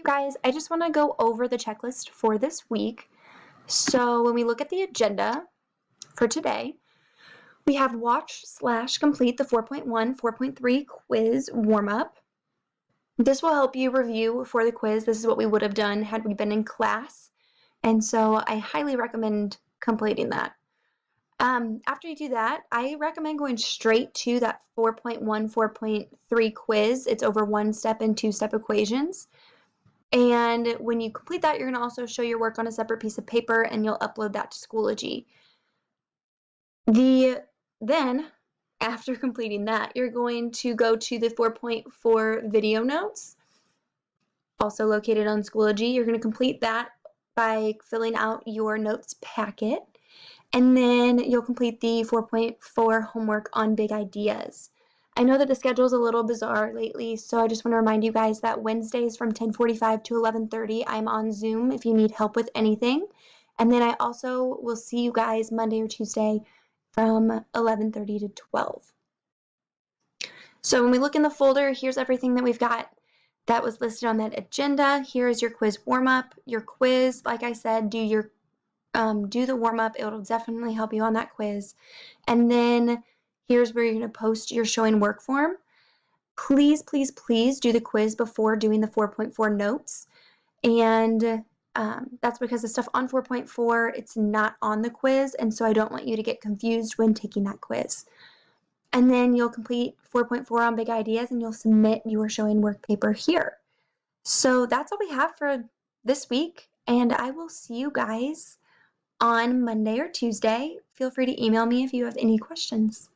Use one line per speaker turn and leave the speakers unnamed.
You guys, I just want to go over the checklist for this week. So when we look at the agenda for today, we have watch/complete the 4.1, 4.3 quiz warm-up. This will help you review for the quiz. This is what we would have done had we been in class. And so I highly recommend completing that. After you do that, I recommend going straight to that 4.1, 4.3 quiz. It's over 1-step and 2-step equations. And when you complete that, you're going to also show your work on a separate piece of paper and you'll upload that to Schoology. Then, after completing that, you're going to go to the 4.4 video notes, also located on Schoology. You're going to complete that by filling out your notes packet. And then you'll complete the 4.4 homework on big ideas. I know that the schedule is a little bizarre lately, so I just want to remind you guys that Wednesdays from 10:45 to 11:30, I'm on Zoom if you need help with anything. And then I also will see you guys Monday or Tuesday from 11:30 to 12. So when we look in the folder, here's everything that we've got that was listed on that agenda. Here is your quiz warm-up, your quiz. Like I said, do the warm-up. It'll definitely help you on that quiz. And then here's where you're going to post your showing work form. Please, please, please do the quiz before doing the 4.4 notes. And that's because the stuff on 4.4, it's not on the quiz, and so I don't want you to get confused when taking that quiz. And then you'll complete 4.4 on big ideas, and you'll submit your showing work paper here. So that's all we have for this week, and I will see you guys on Monday or Tuesday. Feel free to email me if you have any questions.